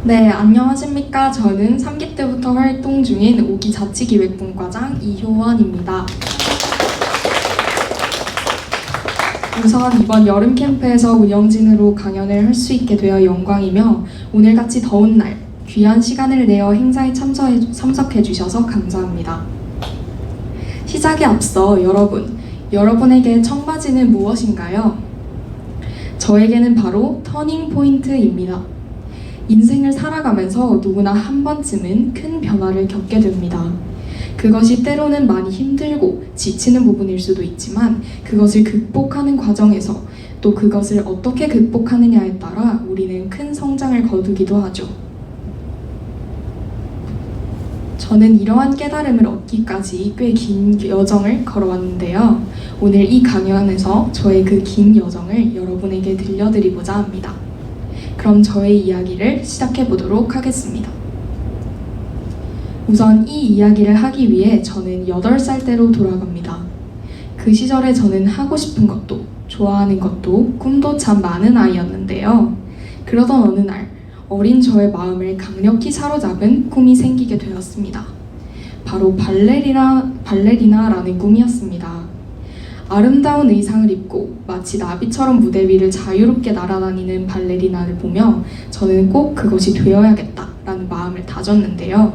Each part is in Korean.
네, 안녕하십니까. 저는 3기 때부터 활동 중인 5기 자치기획분과장 이효원입니다. 우선 이번 여름 캠프에서 운영진으로 강연을 할 수 있게 되어 영광이며 오늘같이 더운 날 귀한 시간을 내어 행사에 참석해 주셔서 감사합니다. 시작에 앞서 여러분에게 청바지는 무엇인가요? 저에게는 바로 터닝 포인트입니다. 인생을 살아가면서 누구나 한 번쯤은 큰 변화를 겪게 됩니다. 그것이 때로는 많이 힘들고 지치는 부분일 수도 있지만 그것을 극복하는 과정에서 또 그것을 어떻게 극복하느냐에 따라 우리는 큰 성장을 거두기도 하죠. 저는 이러한 깨달음을 얻기까지 꽤 긴 여정을 걸어왔는데요. 오늘 이 강연에서 저의 그 긴 여정을 여러분에게 들려드리고자 합니다. 그럼 저의 이야기를 시작해 보도록 하겠습니다. 우선 이 이야기를 하기 위해 저는 8살 때로 돌아갑니다. 그 시절에 저는 하고 싶은 것도 좋아하는 것도 꿈도 참 많은 아이였는데요. 그러던 어느 날 어린 저의 마음을 강력히 사로잡은 꿈이 생기게 되었습니다. 바로 발레리나라는 꿈이었습니다. 아름다운 의상을 입고 마치 나비처럼 무대 위를 자유롭게 날아다니는 발레리나를 보며 저는 꼭 그것이 되어야겠다라는 마음을 다졌는데요.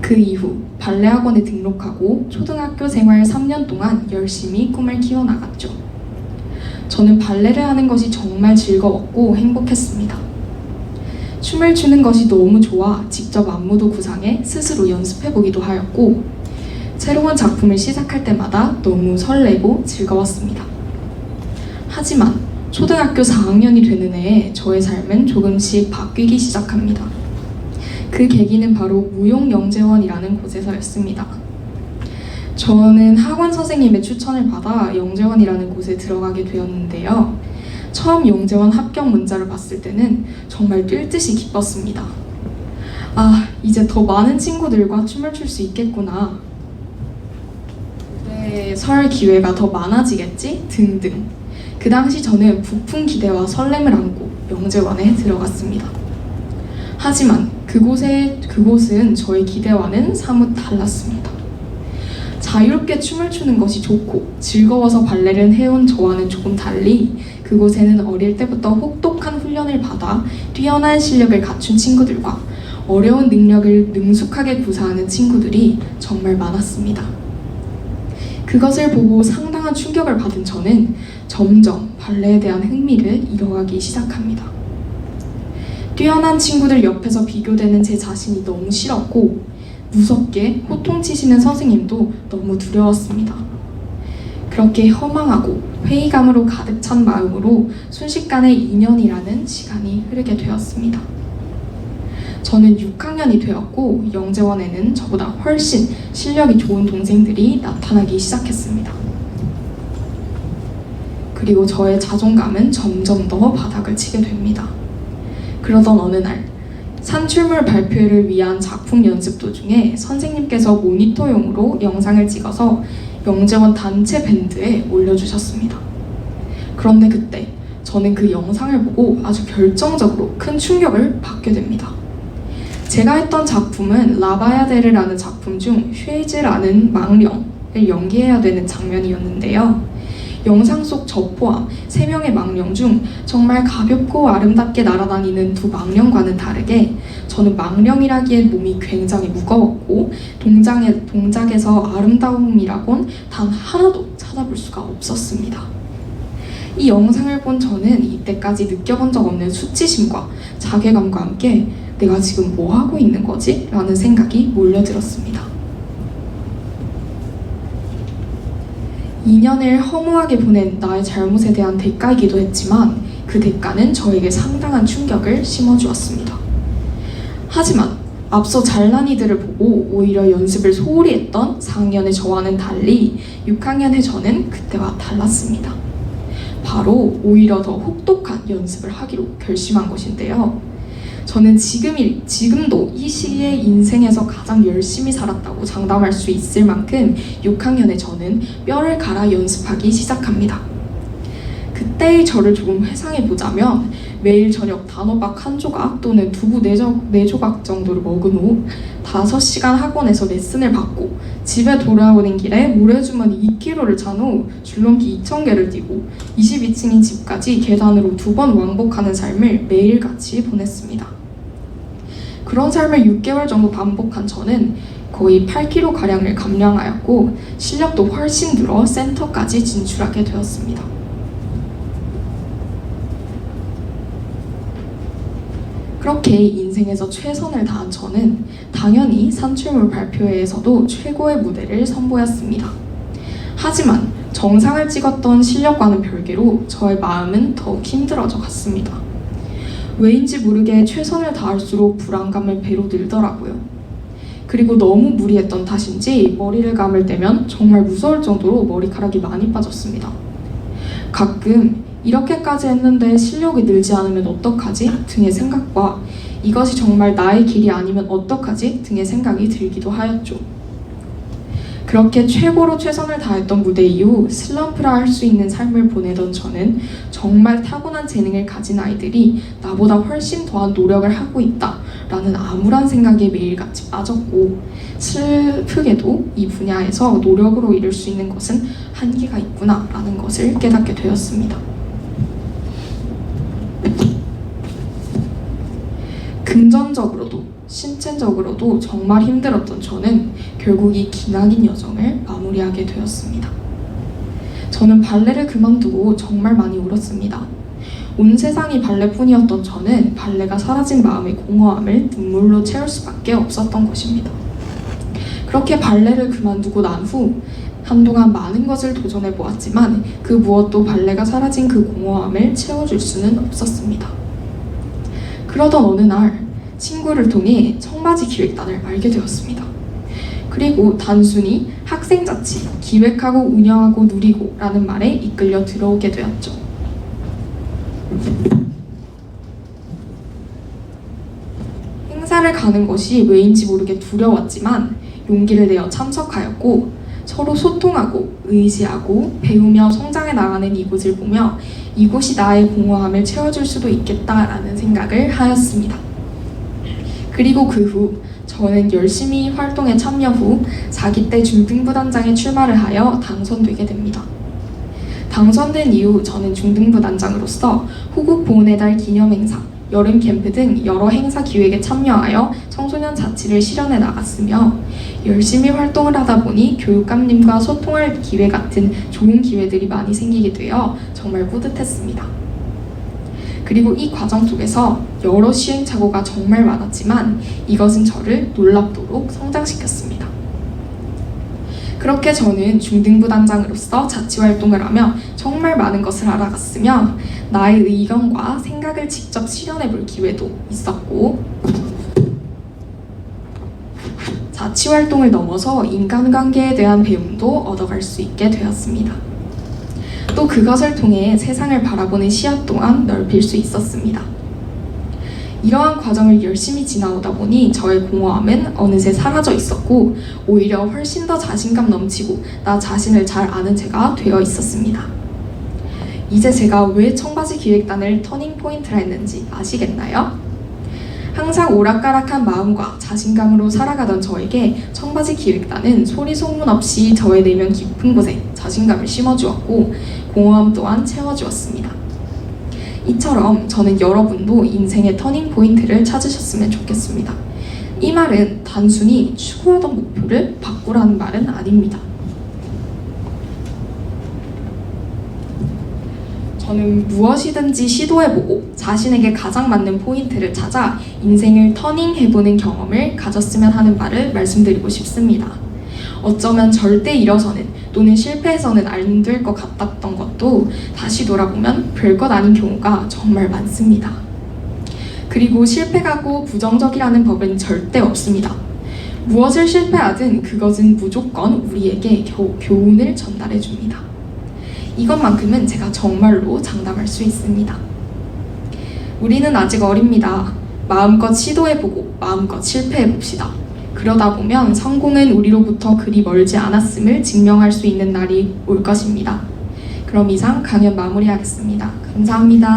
그 이후 발레 학원에 등록하고 초등학교 생활 3년 동안 열심히 꿈을 키워나갔죠. 저는 발레를 하는 것이 정말 즐거웠고 행복했습니다. 춤을 추는 것이 너무 좋아 직접 안무도 구상해 스스로 연습해보기도 하였고 새로운 작품을 시작할 때마다 너무 설레고 즐거웠습니다. 하지만 초등학교 4학년이 되는 해에 저의 삶은 조금씩 바뀌기 시작합니다. 그 계기는 바로 무용영재원이라는 곳에서였습니다. 저는 학원 선생님의 추천을 받아 영재원이라는 곳에 들어가게 되었는데요. 처음 영재원 합격 문자를 봤을 때는 정말 뛸 듯이 기뻤습니다. 아, 이제 더 많은 친구들과 춤을 출 수 있겠구나. 설 기회가 더 많아지겠지? 등등. 그 당시 저는 부푼 기대와 설렘을 안고 영재원에 들어갔습니다. 하지만 그곳은 저의 기대와는 사뭇 달랐습니다. 자유롭게 춤을 추는 것이 좋고 즐거워서 발레를 해온 저와는 조금 달리 그곳에는 어릴 때부터 혹독한 훈련을 받아 뛰어난 실력을 갖춘 친구들과 어려운 능력을 능숙하게 구사하는 친구들이 정말 많았습니다. 그것을 보고 상당한 충격을 받은 저는 점점 발레에 대한 흥미를 잃어가기 시작합니다. 뛰어난 친구들 옆에서 비교되는 제 자신이 너무 싫었고 무섭게 호통치시는 선생님도 너무 두려웠습니다. 그렇게 허망하고 회의감으로 가득 찬 마음으로 순식간에 2년이라는 시간이 흐르게 되었습니다. 저는 6학년이 되었고 영재원에는 저보다 훨씬 실력이 좋은 동생들이 나타나기 시작했습니다. 그리고 저의 자존감은 점점 더 바닥을 치게 됩니다. 그러던 어느 날 산출물 발표를 위한 작품 연습 도중에 선생님께서 모니터용으로 영상을 찍어서 영재원 단체 밴드에 올려주셨습니다. 그런데 그때 저는 그 영상을 보고 아주 결정적으로 큰 충격을 받게 됩니다. 제가 했던 작품은 라바야데르라는 작품 중 쉐이즈라는 망령을 연기해야 되는 장면이었는데요. 영상 속 저 포함 3명의 망령 중 정말 가볍고 아름답게 날아다니는 두 망령과는 다르게 저는 망령이라기에 몸이 굉장히 무거웠고 동작에서 아름다움이라곤 단 하나도 찾아볼 수가 없었습니다. 이 영상을 본 저는 이때까지 느껴본 적 없는 수치심과 자괴감과 함께 내가 지금 뭐 하고 있는 거지? 라는 생각이 몰려들었습니다. 2년을 허무하게 보낸 나의 잘못에 대한 대가이기도 했지만 그 대가는 저에게 상당한 충격을 심어주었습니다. 하지만 앞서 잘난 이들을 보고 오히려 연습을 소홀히 했던 4학년의 저와는 달리 6학년의 저는 그때와 달랐습니다. 바로 오히려 더 혹독한 연습을 하기로 결심한 것인데요. 저는 지금도 이 시기에 인생에서 가장 열심히 살았다고 장담할 수 있을 만큼 6학년의 저는 뼈를 갈아 연습하기 시작합니다. 그때 그때의 저를 조금 회상해보자면 매일 저녁 단호박 한 조각 또는 두부 네 조각 정도를 먹은 후 5시간 학원에서 레슨을 받고 집에 돌아오는 길에 모래주머니 2kg를 찬 후 줄넘기 2000개를 뛰고 22층인 집까지 계단으로 2번 왕복하는 삶을 매일같이 보냈습니다. 그런 삶을 6개월 정도 반복한 저는 거의 8kg가량을 감량하였고 실력도 훨씬 늘어 센터까지 진출하게 되었습니다. 그렇게 인생에서 최선을 다한 저는 당연히 산출물 발표회에서도 최고의 무대를 선보였습니다. 하지만 정상을 찍었던 실력과는 별개로 저의 마음은 더욱 힘들어져 갔습니다. 왜인지 모르게 최선을 다할수록 불안감은 배로 늘더라고요. 그리고 너무 무리했던 탓인지 머리를 감을 때면 정말 무서울 정도로 머리카락이 많이 빠졌습니다. 가끔 이렇게까지 했는데 실력이 늘지 않으면 어떡하지? 등의 생각과 이것이 정말 나의 길이 아니면 어떡하지? 등의 생각이 들기도 하였죠. 그렇게 최고로 최선을 다했던 무대 이후 슬럼프라 할 수 있는 삶을 보내던 저는 정말 타고난 재능을 가진 아이들이 나보다 훨씬 더한 노력을 하고 있다라는 암울한 생각에 매일같이 빠졌고 슬프게도 이 분야에서 노력으로 이룰 수 있는 것은 한계가 있구나라는 것을 깨닫게 되었습니다. 금전적으로도 신체적으로도 정말 힘들었던 저는 결국 이 기나긴 여정을 마무리하게 되었습니다. 저는 발레를 그만두고 정말 많이 울었습니다. 온 세상이 발레뿐이었던 저는 발레가 사라진 마음의 공허함을 눈물로 채울 수밖에 없었던 것입니다. 그렇게 발레를 그만두고 난 후 한동안 많은 것을 도전해 보았지만 그 무엇도 발레가 사라진 그 공허함을 채워줄 수는 없었습니다. 그러던 어느 날 친구를 통해 청바지 기획단을 알게 되었습니다. 그리고 단순히 학생자치, 기획하고 운영하고 누리고 라는 말에 이끌려 들어오게 되었죠. 행사를 가는 것이 왜인지 모르게 두려웠지만 용기를 내어 참석하였고 서로 소통하고 의지하고 배우며 성장해 나가는 이곳을 보며 이곳이 나의 공허함을 채워줄 수도 있겠다라는 생각을 하였습니다. 그리고 그 후 저는 열심히 활동에 참여 후 4기 때 중등부단장에 출마를 하여 당선되게 됩니다. 당선된 이후 저는 중등부단장으로서 호국 보훈의 달 기념행사, 여름 캠프 등 여러 행사 기획에 참여하여 청소년 자치를 실현해 나갔으며 열심히 활동을 하다 보니 교육감님과 소통할 기회 같은 좋은 기회들이 많이 생기게 되어 정말 뿌듯했습니다. 그리고 이 과정 속에서 여러 시행착오가 정말 많았지만 이것은 저를 놀랍도록 성장시켰습니다. 그렇게 저는 중등부단장으로서 자치활동을 하며 정말 많은 것을 알아갔으며 나의 의견과 생각을 직접 실현해 볼 기회도 있었고 자치활동을 넘어서 인간관계에 대한 배움도 얻어갈 수 있게 되었습니다. 또 그것을 통해 세상을 바라보는 시야 또한 넓힐 수 있었습니다. 이러한 과정을 열심히 지나오다 보니 저의 공허함은 어느새 사라져 있었고 오히려 훨씬 더 자신감 넘치고 나 자신을 잘 아는 제가 되어 있었습니다. 이제 제가 왜 청바지 기획단을 터닝포인트라 했는지 아시겠나요? 항상 오락가락한 마음과 자신감으로 살아가던 저에게 청바지 기획단은 소리 소문 없이 저의 내면 깊은 곳에 자신감을 심어주었고 공허함 또한 채워주었습니다. 이처럼 저는 여러분도 인생의 터닝포인트를 찾으셨으면 좋겠습니다. 이 말은 단순히 추구하던 목표를 바꾸라는 말은 아닙니다. 저는 무엇이든지 시도해보고 자신에게 가장 맞는 포인트를 찾아 인생을 터닝해보는 경험을 가졌으면 하는 말을 말씀드리고 싶습니다. 어쩌면 절대 일어서는 또는 실패해서는 안 될 것 같았던 것도 다시 돌아보면 별것 아닌 경우가 정말 많습니다. 그리고 실패하고 부정적이라는 법은 절대 없습니다. 무엇을 실패하든 그것은 무조건 우리에게 교훈을 전달해 줍니다. 이것만큼은 제가 정말로 장담할 수 있습니다. 우리는 아직 어립니다. 마음껏 시도해보고 마음껏 실패해봅시다. 그러다 보면 성공은 우리로부터 그리 멀지 않았음을 증명할 수 있는 날이 올 것입니다. 그럼 이상 강연 마무리하겠습니다. 감사합니다.